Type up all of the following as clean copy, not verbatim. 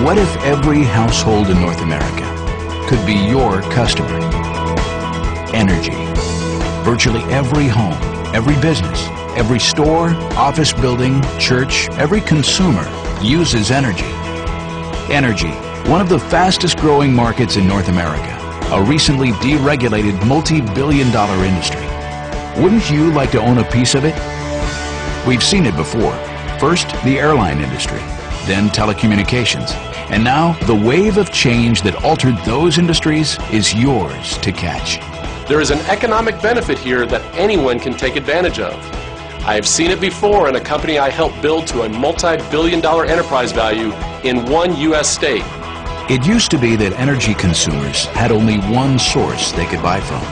What if every household in North America could be your customer? Energy. Virtually every home, every business, every store, office building, church, every consumer uses energy. Energy, one of the fastest growing markets in North America, a recently deregulated multi-billion-dollar industry. Wouldn't you like to own a piece of it? We've seen it before. First, the airline industry, then telecommunications, and now the wave of change that altered those industries is yours to catch. There is an economic benefit here that anyone can take advantage of. I have seen it before in a company I helped build to a multi-billion-dollar enterprise value in one U.S. state. It used to be that energy consumers had only one source they could buy from.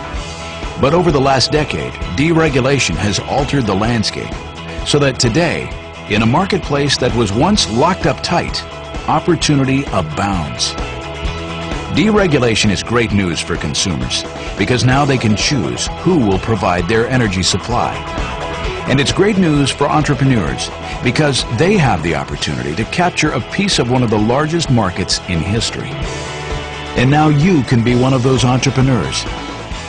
But over the last decade, deregulation has altered the landscape so that today, in a marketplace that was once locked up tight, opportunity abounds. Deregulation is great news for consumers because now they can choose who will provide their energy supply. And it's great news for entrepreneurs because they have the opportunity to capture a piece of one of the largest markets in history. And now you can be one of those entrepreneurs.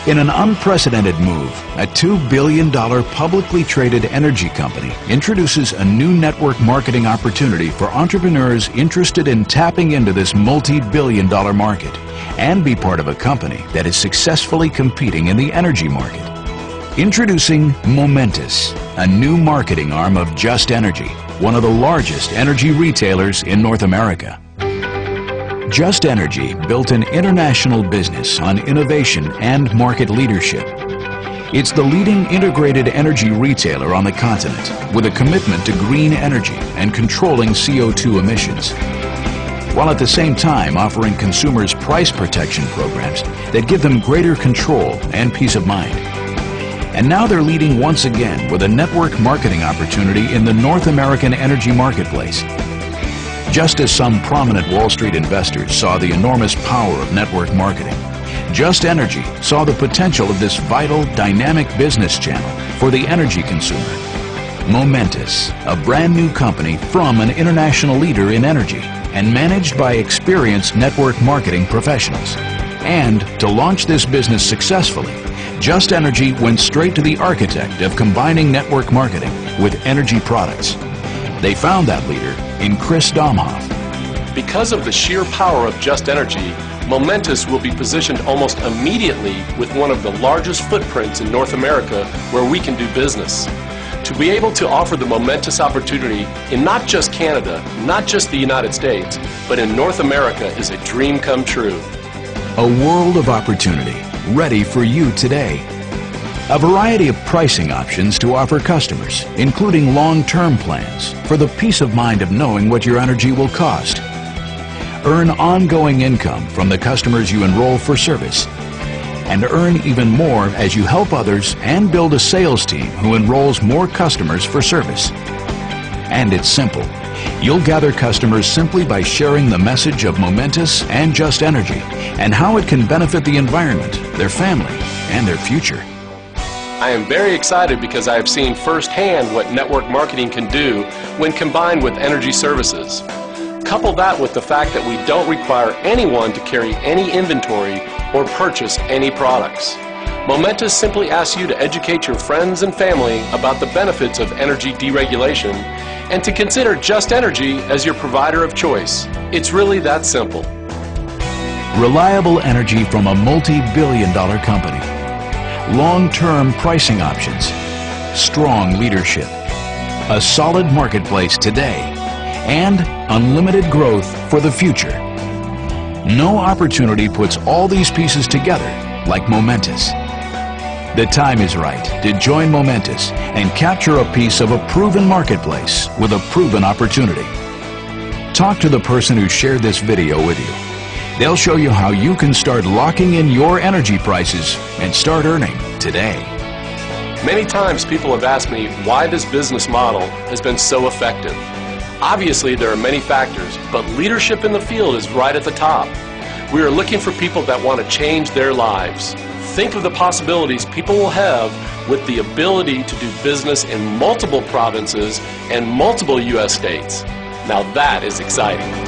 In an unprecedented move, a $2 billion publicly traded energy company introduces a new network marketing opportunity for entrepreneurs interested in tapping into this multi-billion-dollar market and be part of a company that is successfully competing in the energy market. Introducing Momentus, a new marketing arm of Just Energy, one of the largest energy retailers in North America. Just Energy built an international business on innovation and market leadership. It's the leading integrated energy retailer on the continent with a commitment to green energy and controlling CO2 emissions, while at the same time offering consumers price protection programs that give them greater control and peace of mind. And now they're leading once again with a network marketing opportunity in the North American energy marketplace. Just as some prominent Wall Street investors saw the enormous power of network marketing, Just Energy saw the potential of this vital, dynamic business channel for the energy consumer. Momentus, a brand new company from an international leader in energy and managed by experienced network marketing professionals. And to launch this business successfully, Just Energy went straight to the architect of combining network marketing with energy products. They found that leader in Chris Domhoff. Because of the sheer power of Just Energy, Momentus will be positioned almost immediately with one of the largest footprints in North America where we can do business. To be able to offer the Momentus opportunity in not just Canada, not just the United States, but in North America is a dream come true. A world of opportunity ready for you today. A variety of pricing options to offer customers, including long-term plans for the peace of mind of knowing what your energy will cost. Earn ongoing income from the customers you enroll for service. And earn even more as you help others and build a sales team who enrolls more customers for service. And it's simple. You'll gather customers simply by sharing the message of Momentus and Just Energy and how it can benefit the environment, their family, and their future. I am very excited because I have seen firsthand what network marketing can do when combined with energy services. Couple that with the fact that we don't require anyone to carry any inventory or purchase any products. Momentus simply asks you to educate your friends and family about the benefits of energy deregulation and to consider Just Energy as your provider of choice. It's really that simple. Reliable energy from a multi-billion-dollar company. Long-term pricing options, strong leadership, a solid marketplace today, and unlimited growth for the future. No opportunity puts all these pieces together like Momentus. The time is right to join Momentus and capture a piece of a proven marketplace with a proven opportunity. Talk to the person who shared this video with you. They'll show you how you can start locking in your energy prices and start earning today. Many times people have asked me why this business model has been so effective. Obviously there are many factors, but leadership in the field is right at the top. We are looking for people that want to change their lives. Think of the possibilities people will have with the ability to do business in multiple provinces and multiple U.S. states. Now that is exciting.